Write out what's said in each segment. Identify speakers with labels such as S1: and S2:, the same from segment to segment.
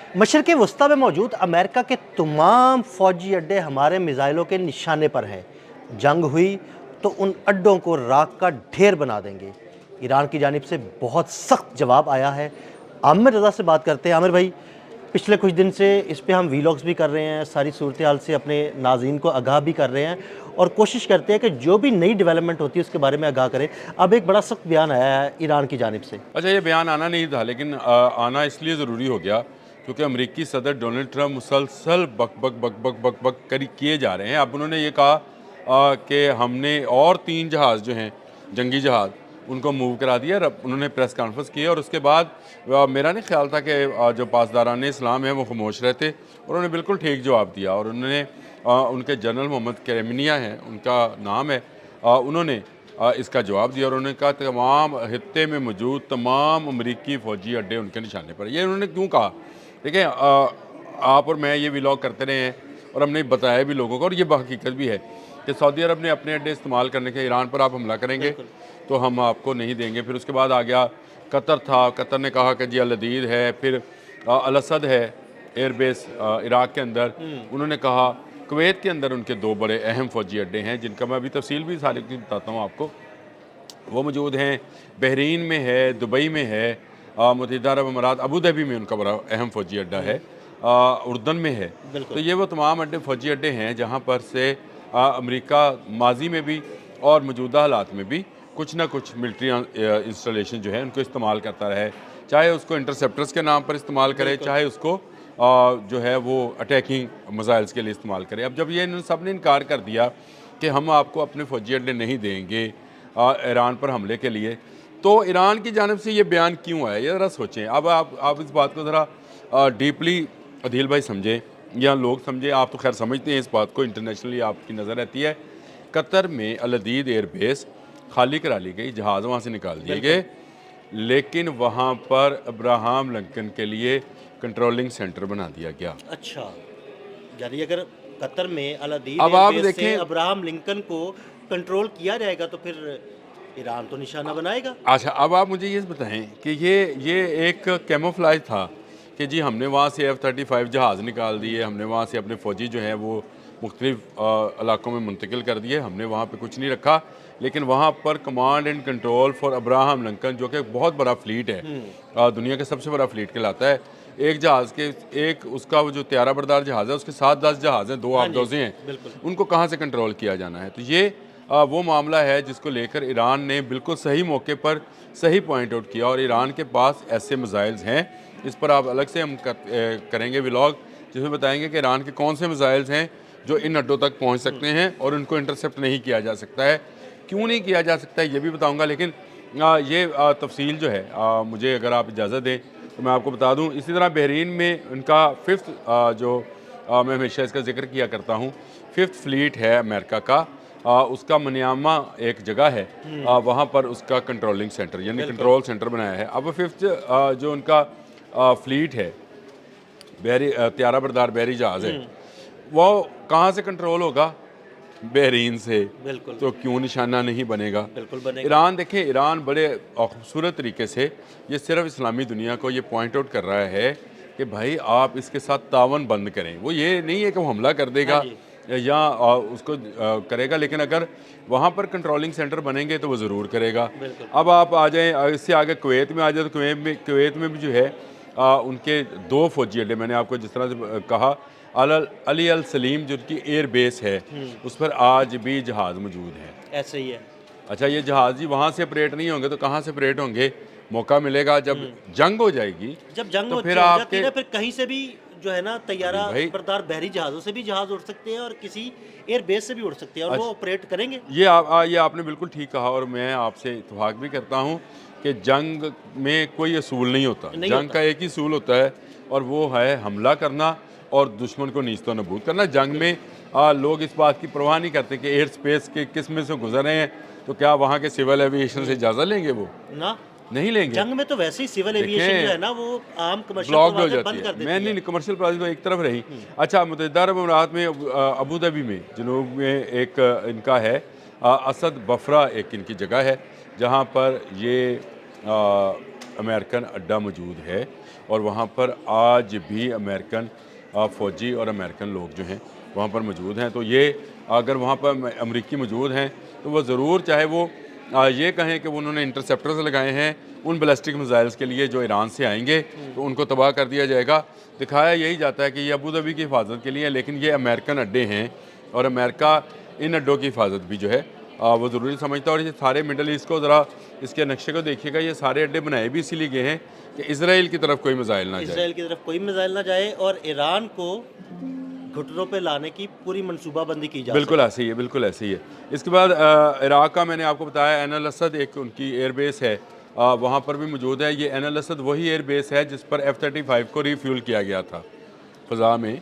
S1: मशरक़ वस्ती में मौजूद अमेरिका के तमाम फ़ौजी अड्डे हमारे मिज़ाइलों के निशाने पर हैं। जंग हुई तो उन अड्डों को राख का ढेर बना देंगे। ईरान की जानिब से बहुत सख्त जवाब आया है। आमिर रज़ा से बात करते हैं। आमिर भाई, पिछले कुछ दिन से इस पे हम वीलॉग्स भी कर रहे हैं, सारी सूरत हाल से अपने नाज़रीन को आगाह भी कर रहे हैं और कोशिश करते हैं कि जो भी नई डेवलपमेंट होती है उसके बारे में आगाह करें। अब एक बड़ा सख्त बयान आया है ईरान की जानिब से।
S2: अच्छा, ये बयान आना नहीं था, लेकिन आना इसलिए ज़रूरी हो गया क्योंकि अमेरिकी सदर डोनाल्ड ट्रंप मुसलसल बक बक बक बक बक बक करी किए जा रहे हैं। अब उन्होंने ये कहा कि हमने और 3 जहाज़ जो हैं, जंगी जहाज़, उनको मूव करा दिया। अब उन्होंने प्रेस कॉन्फ्रेंस की और उसके बाद मेरा नहीं ख्याल था कि जो पासदारान इस्लाम है वो खामोश रहते। उन्होंने बिल्कुल ठीक जवाब दिया और उन्होंने उनके जनरल मोहम्मद क्रेमिनिया हैं, उनका नाम है, उन्होंने इसका जवाब दिया और उन्होंने कहा तमाम खित्ते में मौजूद तमाम अमरीकी फ़ौजी अड्डे उनके निशाने पर। ये उन्होंने क्यों कहा? देखिए, आप और मैं ये व्लॉग करते रहे हैं और हमने बताया भी लोगों को, और ये हकीकत भी है कि सऊदी अरब ने अपने अड्डे इस्तेमाल करने के, ईरान पर आप हमला करेंगे तो हम आपको नहीं देंगे। फिर उसके बाद आ गया कतर था, कतर ने कहा कि जी अल अदीद है, फिर अल असद है एयरबेस इराक़ के अंदर, उन्होंने कहा कुवैत के अंदर उनके 2 बड़े अहम फ़ौजी अड्डे हैं जिनका मैं अभी तफसील भी सारी की बताता हूँ आपको, वो मौजूद हैं। बहरीन में है, दुबई में है, मुत्तहिदा अरब अमारात अबू धाबी में उनका बड़ा अहम फ़ौजी अड्डा है, उर्दन में है। तो ये वो तमाम अड्डे फ़ौजी अड्डे हैं जहाँ पर से अमेरिका माजी में भी और मौजूदा हालात में भी कुछ ना कुछ मिलिट्री इंस्टॉलेशन जो है उनको इस्तेमाल करता रहे, चाहे उसको इंटरसेप्टर्स के नाम पर इस्तेमाल करे, चाहे उसको जो है वो अटैकिंग मिसाइल्स के लिए इस्तेमाल करें। अब जब ये इन सब ने इनकार कर दिया कि हम आपको अपने फ़ौजी अड्डे नहीं देंगे ईरान पर हमले के लिए, तो ईरान की जानिब से ये बयान क्यों आया, ये ज़रा सोचें। अब आप इस बात को ज़रा डीपली अदील भाई समझें या लोग समझें। आप तो खैर समझते हैं इस बात को, इंटरनेशनली आपकी नज़र रहती है। कतर में अल अदीद एयरबेस खाली करा ली गई, जहाज़ वहाँ से निकाल दिए गए, लेकिन वहाँ पर अब्राहम लिंकन के लिए कंट्रोलिंग सेंटर बना दिया गया।
S1: अच्छा, यानी अगर कतर में अल अदीद
S2: अब आप
S1: एयरबेस से
S2: देखें,
S1: अब्राहम लिंकन को कंट्रोल किया जाएगा तो फिर ईरान तो निशाना बनाएगा।
S2: अच्छा, अब आप मुझे ये बताएं कि ये एक कैमोफ्लेज था कि जी हमने वहाँ से F-35 जहाज़ निकाल दिए, हमने वहाँ से अपने फ़ौजी जो हैं वो मुख्तलिफ़ इलाकों में मुंतकिल कर दिए, हमने वहाँ पे कुछ नहीं रखा, लेकिन वहाँ पर command and control for Abraham Lincoln, जो कि बहुत बड़ा फ्लीट है, दुनिया का सबसे बड़ा फ्लीट कहलाता है। एक जहाज़ के एक उसका वो जो त्यारा बरदार जहाज़ है उसके साथ 10 जहाज़ हैं, 2 आबदोज़ें हैं, उनको कहाँ से कंट्रोल किया जाना है? तो ये वो मामला है जिसको लेकर ईरान ने बिल्कुल सही मौके पर सही पॉइंट आउट किया और ईरान के पास ऐसे मिसाइल्स हैं। इस पर आप अलग से हम करेंगे व्लॉग जिसमें बताएंगे कि ईरान के कौन से मिसाइल्स हैं जो इन अड्डों तक पहुंच सकते हैं और उनको इंटरसेप्ट नहीं किया जा सकता है, क्यों नहीं किया जा सकता है ये भी बताऊंगा। लेकिन ये तफसील जो है मुझे अगर आप इजाज़त दें तो मैं आपको बता दूं। इसी तरह बहरीन में उनका 5th जो मैं हमेशा इसका जिक्र किया करता हूँ, 5th फ्लीट है अमेरिका का, उसका मनियामा एक जगह है, वहाँ पर उसका कंट्रोलिंग सेंटर यानी कंट्रोल सेंटर बनाया है। अब 5th जो उनका फ्लीट है, बहरी त्यारा बरदार बहरी जहाज़ है, वो कहाँ से कंट्रोल होगा? बहरीन से।
S1: बिल्कुल।
S2: तो क्यों निशाना नहीं बनेगा?
S1: बिल्कुल बनेगा।
S2: ईरान, देखें, ईरान बड़े खूबसूरत तरीके से ये सिर्फ इस्लामी दुनिया को ये पॉइंट आउट कर रहा है कि भाई आप इसके साथ तावन बंद करें। वो ये नहीं है कि वो हमला कर देगा या उसको करेगा, लेकिन अगर वहाँ पर कंट्रोलिंग सेंटर बनेंगे तो वो ज़रूर करेगा। अब आप आ जाएँ इससे आगे कुवैत में आ जाए तो कुवैत में भी जो है उनके 2 फ़ौजी अड्डे, मैंने आपको जिस तरह से कहा, अली अल सलीम जो उनकी एयर बेस है उस पर आज भी जहाज़ मौजूद है।
S1: ऐसे ही है।
S2: अच्छा, ये जहाज़ ही वहाँ से ऑपरेट नहीं होंगे तो कहाँ से ऑपरेट होंगे? मौका मिलेगा जब जंग हो जाएगी,
S1: जब जंग
S2: तो
S1: हो
S2: फिर
S1: जाती है
S2: आपके
S1: ना, फिर कहीं से भी जो है ना तैयारा
S2: भाई
S1: बरदार बहरी जहाज़ों से भी जहाज़ उड़ सकते हैं और किसी एयर बेस से भी उड़ सकते हैं और वो ऑपरेट करेंगे।
S2: ये आपने बिल्कुल ठीक कहा और मैं आपसे इत्तेफाक भी करता हूँ कि जंग में कोई असूल नहीं होता, जंग का एक ही असूल होता है और वो है हमला करना और दुश्मन को नीस्तो नबूद करना। जंग में लोग इस बात की परवाह नहीं करते कि एयर स्पेस के किस में से गुजर रहे हैं, तो क्या वहाँ के सिविल एविएशन से इजाज़त लेंगे? वो
S1: ना
S2: नहीं लेंगे।
S1: जंग में तो वैसे ही सिविल एविएशन जो है ना वो आम कमर्शियल
S2: ब्लॉक हो
S1: परवाज़ें
S2: जाती
S1: बंद कर
S2: है।
S1: देती
S2: मैं
S1: है।
S2: नहीं, कमर्शियल प्राइस तो एक तरफ रही। अच्छा, मुत्तहिदा अरब अमारात में अबू धाबी में जनूब में एक इनका है असद बफरा, एक इनकी जगह है जहाँ पर ये अमेरिकन अड्डा मौजूद है और वहाँ पर आज भी अमेरिकन फ़ौजी और अमेरिकन लोग जो हैं वहाँ पर मौजूद हैं। तो ये अगर वहाँ पर अमरीकी मौजूद हैं तो वो ज़रूर, चाहे वो ये कहें कि उन्होंने इंटरसेप्टर्स लगाए हैं उन बैलिस्टिक मिसाइल्स के लिए जो ईरान से आएंगे तो उनको तबाह कर दिया जाएगा। दिखाया यही जाता है कि ये अबू धाबी की हिफाजत के लिए, लेकिन ये अमेरिकन अड्डे हैं और अमेरिका इन अड्डों की हिफाजत भी जो है वो ज़रूरी समझता है। और ये सारे मिडल ईस्ट को ज़रा इसके नक्शे को देखिएगा, ये सारे अड्डे बनाए भी इसीलिए गए हैं कि इसराइल की तरफ कोई मिसाइल ना जाए,
S1: इसराइल की तरफ कोई मिसाइल ना जाए और ईरान को घुटनों पे लाने की पूरी मनसूबाबंदी की जाए।
S2: बिल्कुल ऐसे ही है, बिल्कुल ऐसे ही है। इसके बाद इराक़ का मैंने आपको बताया ऐन अल असद एक उनकी एयरबेस है, वहाँ पर भी मौजूद है। ये ऐन अल असद वही एयरबेस है जिस पर F-35 को रीफ्यूल किया गया था फ़ज़ा में,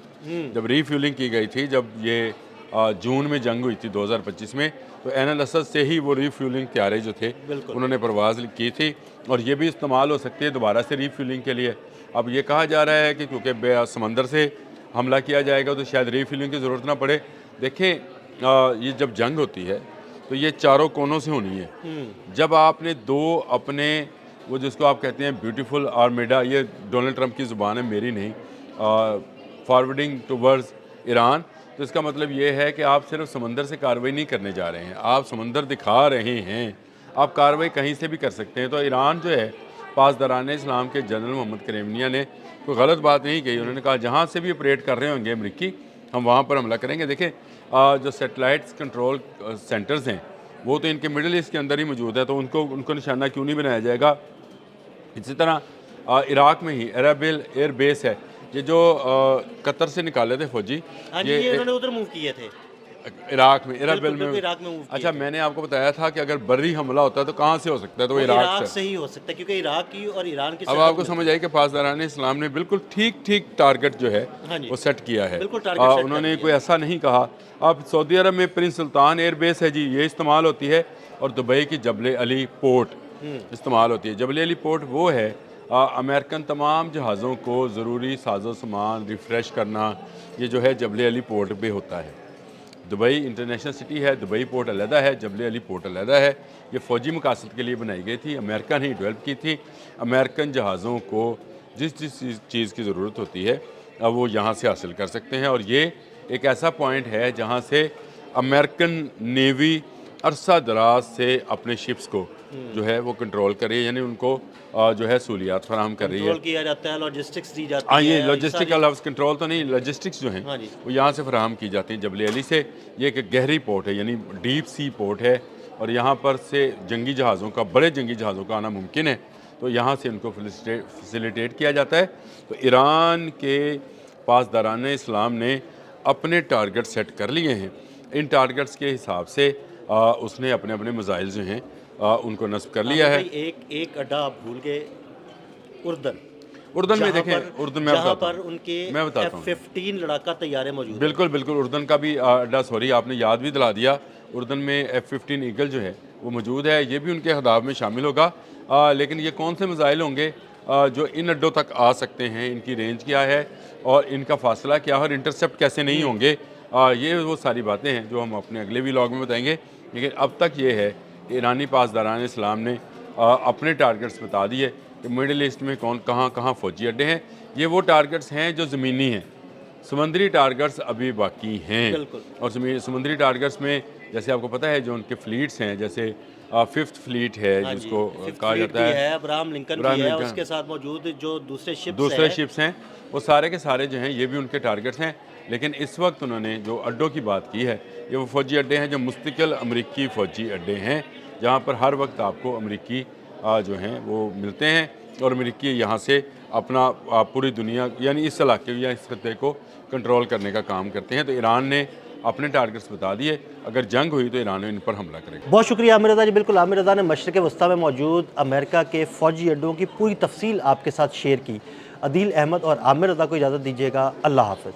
S2: जब रीफ्यूलिंग की गई थी, जब ये जून में जंग हुई थी 2025 में, तो ऐन अल असद से ही वो रीफ्यूलिंग तैयारे जो थे उन्होंने परवाज़ की थी और ये भी इस्तेमाल हो सकती है दोबारा से रीफ्यूलिंग के लिए। अब ये कहा जा रहा है कि क्योंकि समंदर से हमला किया जाएगा तो शायद रीफिलिंग की ज़रूरत ना पड़े। देखें ये जब जंग होती है तो ये चारों कोनों से होनी है। जब आपने दो अपने वो जिसको आप कहते हैं ब्यूटीफुल आर्मेडा, ये डोनाल्ड ट्रंप की ज़ुबान है मेरी नहीं, फॉरवर्डिंग टूवर्ड्स ईरान, तो इसका मतलब ये है कि आप सिर्फ समंदर से कार्रवाई नहीं करने जा रहे हैं, आप समंदर दिखा रहे हैं, आप कार्रवाई कहीं से भी कर सकते हैं। तो ईरान जो है, पासदारान इस्लाम के जनरल मोहम्मद करेमिया ने कोई गलत बात नहीं कही। उन्होंने कहा जहाँ से भी ऑपरेट कर रहे होंगे अमरीकी, हम वहाँ पर हमला करेंगे। देखें जो सैटेलाइट्स कंट्रोल सेंटर्स हैं वो तो इनके मिडल ईस्ट के अंदर ही मौजूद है, तो उनको निशाना क्यों नहीं बनाया जाएगा। इसी तरह इराक़ में ही एराबिल एयर बेस है, ये जो कतर से निकाले थे फौजी,
S1: ये उन्होंने उधर मूव किए थे
S2: इराक़ में, एराबिल में।
S1: इराक़ में मूव।
S2: अच्छा, मैंने आपको बताया था कि अगर बर्री हमला होता है तो कहाँ से हो सकता है, तो
S1: इराक़ से ही हो सकता है, क्योंकि इराक़ की और ईरान की।
S2: अब आपको समझ आई कि पासदारान इस्लाम ने बिल्कुल ठीक टारगेट जो है वो सेट किया है। उन्होंने कोई ऐसा नहीं कहा। अब सऊदी अरब में प्रिंस सुल्तान एयर बेस है जी, ये इस्तेमाल होती है, और दुबई की जबल अली पोर्ट इस्तेमाल होती है। जबल अली पोर्ट वो है अमेरिकन तमाम जहाज़ों को ज़रूरी साजो सामान रिफ़्रेश करना, ये जो है जबल अली पोर्ट पे होता है। दुबई इंटरनेशनल सिटी है, दुबई पोर्ट अलहदा है, जबल अली पोर्ट अलहदा है। ये फ़ौजी मकासद के लिए बनाई गई थी, अमेरिका ने डेवलप की थी। अमेरिकन जहाज़ों को जिस चीज़ की ज़रूरत होती है वो यहाँ से हासिल कर सकते हैं, और ये एक ऐसा पॉइंट है जहाँ से अमेरिकन नेवी अरसा दराज से अपने शिप्स को जो है वो कंट्रोल कर रही है, यानी उनको जो है सहूलियात फराहम कर रही है,
S1: किया जाता है, लॉजिस्टिक्स दी जाती है।
S2: ये लॉजिस्टिकल लफ्ज़ कंट्रोल तो नहीं, लॉजिस्टिक्स जो हैं वो यहाँ से फराहम की जाती हैं जबल अली से। ये एक गहरी पोर्ट है, यानी डीप सी पोर्ट है, और यहाँ पर से जंगी जहाज़ों का, बड़े जंगी जहाज़ों का आना मुमकिन है, तो यहाँ से उनको फैसिलिटेट किया जाता है। तो ईरान के पासदारान इस्लाम ने अपने टारगेट सेट कर लिए हैं। इन टारगेट्स के हिसाब से उसने अपने अपने मिसाइल जो हैं उनको नस्ब कर लिया है।
S1: एक अड्डा आप भूल गए, उर्दन
S2: में देखें, उर्दन में
S1: जहाँ पर उनके F-15 लड़ाका तैयारे मौजूद।
S2: बिल्कुल उर्दन का भी अड्डा, सॉरी आपने याद भी दिला दिया, उर्दन में F-15 ईगल जो है वो मौजूद है, ये भी उनके अहदाफ में शामिल होगा। लेकिन ये कौन से मिसाइल होंगे जो इन अड्डों तक आ सकते हैं, इनकी रेंज क्या है और इनका फासला क्या है और इंटरसेप्ट कैसे नहीं होंगे, ये वो सारी बातें हैं जो हम अपने अगले व्लॉग में बताएंगे। लेकिन अब तक ये है कि ईरानी पासदारान इस्लाम ने अपने टारगेट्स बता दिए कि मिडिल ईस्ट में कहाँ फ़ौजी अड्डे हैं। ये वो टारगेट्स हैं जो ज़मीनी हैं, समुद्री टारगेट्स अभी बाकी हैं। और समुद्री टारगेट्स में जैसे आपको पता है जो उनके फ्लीट्स हैं, जैसे 5th फ्लीट है जिसको कहा जाता है,
S1: अब्राहम लिंकन भी है, उसके साथ मौजूद जो दूसरे शिप्स
S2: हैं, वो सारे के सारे जो हैं ये भी उनके टारगेट्स हैं। लेकिन इस वक्त उन्होंने जो अड्डों की बात की है, ये वो फ़ौजी अड्डे हैं जो मुस्तकिल अमरीकी फ़ौजी अड्डे हैं, जहाँ पर हर वक्त आपको अमरीकी जो हैं वो मिलते हैं, और अमरीकी यहाँ से अपना पूरी दुनिया यानी इस इलाके या इस खत्ते को कंट्रोल करने का काम करते हैं। तो ईरान ने अपने टारगेट्स बता दिए, अगर जंग हुई तो ईरान इन पर हमला करेगा।
S1: बहुत शुक्रिया आमिर रज़ा जी। बिल्कुल, आमिर रज़ा ने मशरिक़ वस्ता में मौजूद अमेरिका के फ़ौजी अड्डों की पूरी तफसील आपके साथ शेयर की। अदील अहमद और आमिर रज़ा को इजाज़त दीजिएगा। अल्लाह हाफ़िज़।